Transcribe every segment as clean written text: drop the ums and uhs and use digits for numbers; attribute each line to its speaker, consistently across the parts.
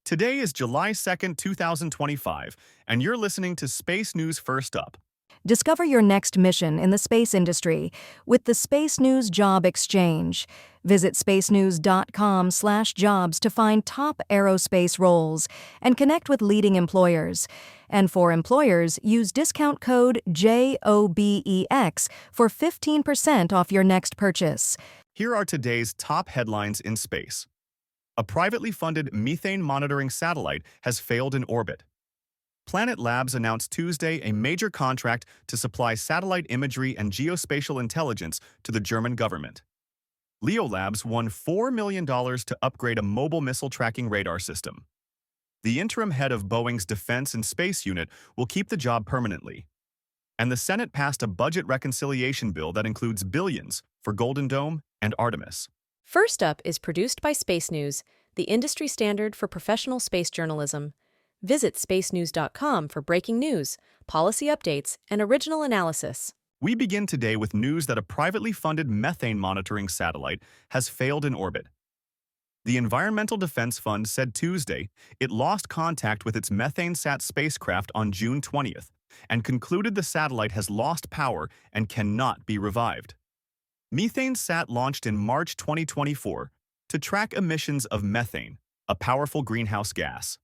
Speaker 1: Today is July 2nd, 2025, and you're listening to Space News First Up.
Speaker 2: Discover your next mission in the space industry with the Space News Job Exchange. Visit spacenews.com/jobs to find top aerospace roles and connect with leading employers. And for employers, use discount code JOBEX for 15% off your next purchase.
Speaker 1: Here are today's top headlines in space. A privately funded methane monitoring satellite has failed in orbit. Planet Labs announced Tuesday a major contract to supply satellite imagery and geospatial intelligence to the German government. LeoLabs won $4 million to upgrade a mobile missile tracking radar system. The interim head of Boeing's Defense and Space Unit will keep the job permanently. And the Senate passed a budget reconciliation bill that includes billions for Golden Dome and Artemis.
Speaker 3: First Up is produced by Space News, the industry standard for professional space journalism. Visit spacenews.com for breaking news, policy updates, and original analysis.
Speaker 1: We begin today with news that a privately funded methane monitoring satellite has failed in orbit. The Environmental Defense Fund said Tuesday it lost contact with its MethaneSAT spacecraft on June 20th and concluded the satellite has lost power and cannot be revived. MethaneSAT launched in March 2024 to track emissions of methane, a powerful greenhouse gas.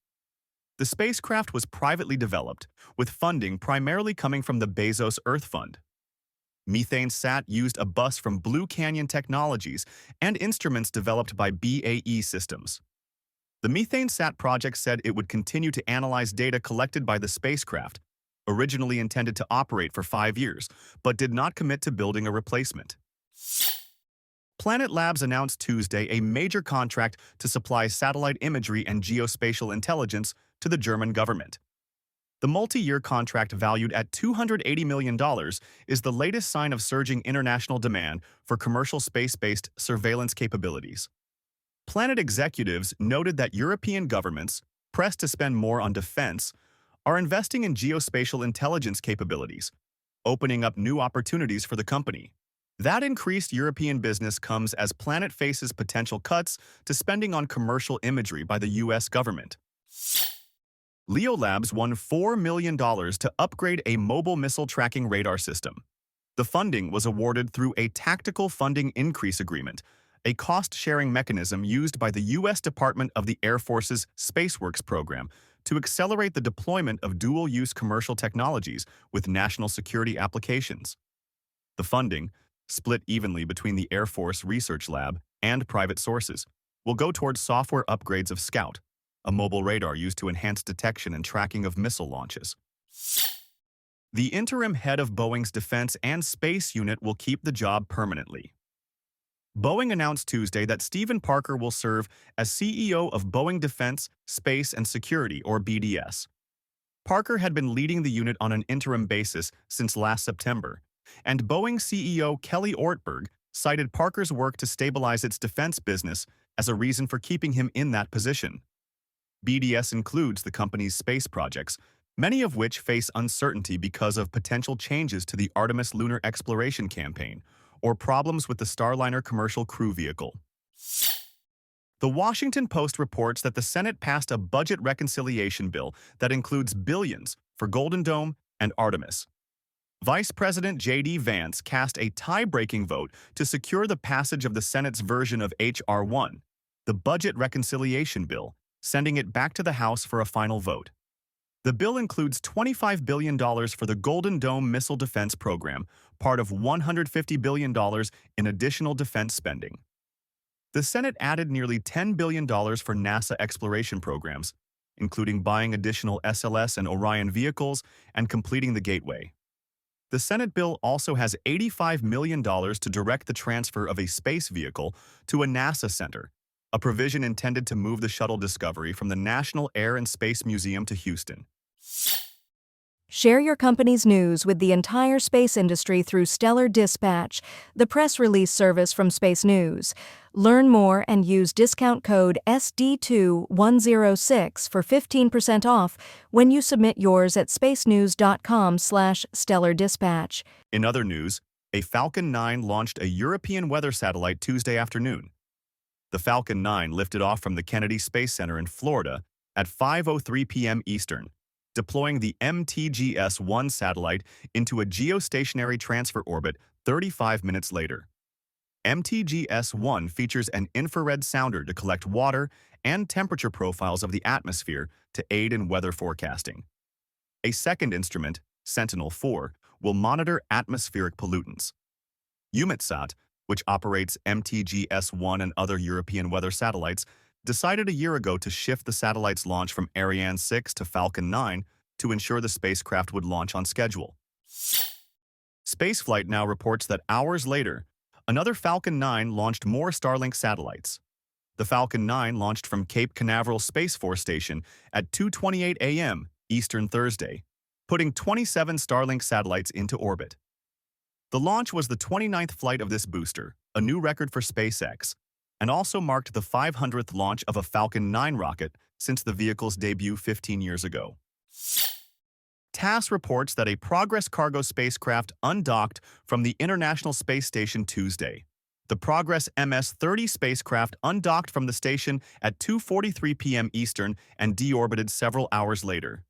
Speaker 1: The spacecraft was privately developed, with funding primarily coming from the Bezos Earth Fund. MethaneSAT used a bus from Blue Canyon Technologies and instruments developed by BAE Systems. The MethaneSAT project said it would continue to analyze data collected by the spacecraft, originally intended to operate for 5 years, but did not commit to building a replacement. Planet Labs announced Tuesday a major contract to supply satellite imagery and geospatial intelligence to the German government. The multi-year contract, valued at $280 million, is the latest sign of surging international demand for commercial space-based surveillance capabilities. Planet executives noted that European governments, pressed to spend more on defense, are investing in geospatial intelligence capabilities, opening up new opportunities for the company. That increased European business comes as Planet faces potential cuts to spending on commercial imagery by the U.S. government. LeoLabs won $4 million to upgrade a mobile missile tracking radar system. The funding was awarded through a Tactical Funding Increase Agreement, a cost-sharing mechanism used by the U.S. Department of the Air Force's SpaceWorks program to accelerate the deployment of dual-use commercial technologies with national security applications. The funding, split evenly between the Air Force Research Lab and private sources, will go towards software upgrades of Scout, a mobile radar used to enhance detection and tracking of missile launches. The interim head of Boeing's Defense and Space Unit will keep the job permanently. Boeing announced Tuesday that Stephen Parker will serve as CEO of Boeing Defense, Space and Security, or BDS. Parker had been leading the unit on an interim basis since last September, and Boeing CEO Kelly Ortberg cited Parker's work to stabilize its defense business as a reason for keeping him in that position. BDS includes the company's space projects, many of which face uncertainty because of potential changes to the Artemis lunar exploration campaign or problems with the Starliner commercial crew vehicle. The Washington Post reports that the Senate passed a budget reconciliation bill that includes billions for Golden Dome and Artemis. Vice President J.D. Vance cast a tie-breaking vote to secure the passage of the Senate's version of H.R. 1, the Budget Reconciliation Bill, sending it back to the House for a final vote. The bill includes $25 billion for the Golden Dome missile defense program, part of $150 billion in additional defense spending. The Senate added nearly $10 billion for NASA exploration programs, including buying additional SLS and Orion vehicles and completing the Gateway. The Senate bill also has $85 million to direct the transfer of a space vehicle to a NASA center, a provision intended to move the shuttle Discovery from the National Air and Space Museum to Houston.
Speaker 2: Share your company's news with the entire space industry through Stellar Dispatch, the press release service from Space News. Learn more and use discount code SD2106 for 15% off when you submit yours at spacenews.com/stellardispatch.
Speaker 1: In other news, a Falcon 9 launched a European weather satellite Tuesday afternoon. The Falcon 9 lifted off from the Kennedy Space Center in Florida at 5:03 p.m. Eastern, deploying the MTGS-1 satellite into a geostationary transfer orbit 35 minutes later. MTGS-1 features an infrared sounder to collect water and temperature profiles of the atmosphere to aid in weather forecasting. A second instrument, Sentinel-4, will monitor atmospheric pollutants. EUMETSAT, which operates MTGS-1 and other European weather satellites, decided a year ago to shift the satellite's launch from Ariane 6 to Falcon 9 to ensure the spacecraft would launch on schedule. Spaceflight now reports that hours later, another Falcon 9 launched more Starlink satellites. The Falcon 9 launched from Cape Canaveral Space Force Station at 2:28 a.m. Eastern Thursday, putting 27 Starlink satellites into orbit. The launch was the 29th flight of this booster, a new record for SpaceX, and also marked the 500th launch of a Falcon 9 rocket since the vehicle's debut 15 years ago. TASS reports that a Progress cargo spacecraft undocked from the International Space Station Tuesday. The Progress MS-30 spacecraft undocked from the station at 2:43 p.m. Eastern and deorbited several hours later.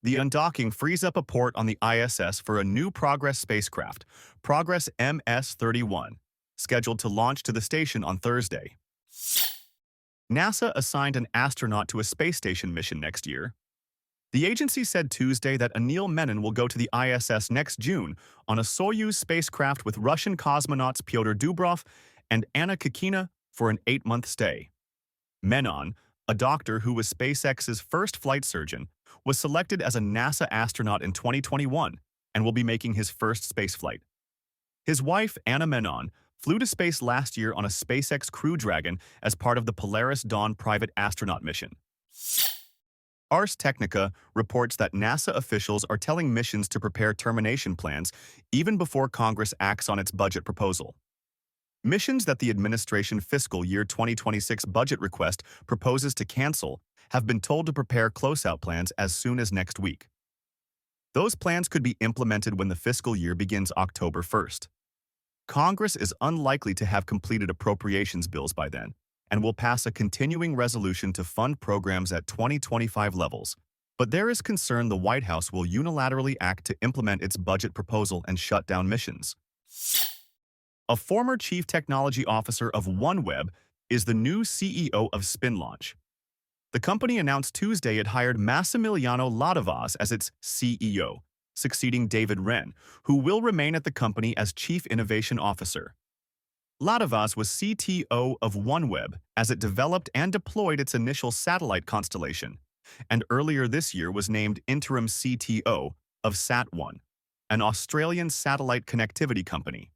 Speaker 1: The undocking frees up a port on the ISS for a new Progress spacecraft, Progress MS-31, scheduled to launch to the station on Thursday. NASA assigned an astronaut to a space station mission next year. The agency said Tuesday that Anil Menon will go to the ISS next June on a Soyuz spacecraft with Russian cosmonauts Pyotr Dubrov and Anna Kikina for an 8-month stay. Menon, a doctor who was SpaceX's first flight surgeon, was selected as a NASA astronaut in 2021 and will be making his first spaceflight. His wife, Anna Menon, flew to space last year on a SpaceX Crew Dragon as part of the Polaris Dawn private astronaut mission. Ars Technica reports that NASA officials are telling missions to prepare termination plans even before Congress acts on its budget proposal. Missions that the administration fiscal year 2026 budget request proposes to cancel have been told to prepare closeout plans as soon as next week. Those plans could be implemented when the fiscal year begins October 1st. Congress is unlikely to have completed appropriations bills by then, and will pass a continuing resolution to fund programs at 2025 levels. But there is concern the White House will unilaterally act to implement its budget proposal and shut down missions. A former chief technology officer of OneWeb is the new CEO of SpinLaunch. The company announced Tuesday it hired Massimiliano Ladavaz as its CEO, succeeding David Wren, who will remain at the company as chief innovation officer. Ladavaz was CTO of OneWeb as it developed and deployed its initial satellite constellation, and earlier this year was named interim CTO of SAT1, an Australian satellite connectivity company.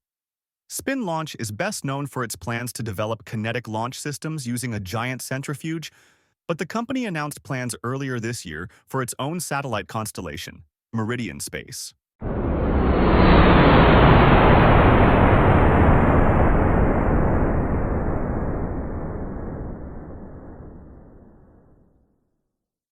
Speaker 1: SpinLaunch is best known for its plans to develop kinetic launch systems using a giant centrifuge, but the company announced plans earlier this year for its own satellite constellation, Meridian Space.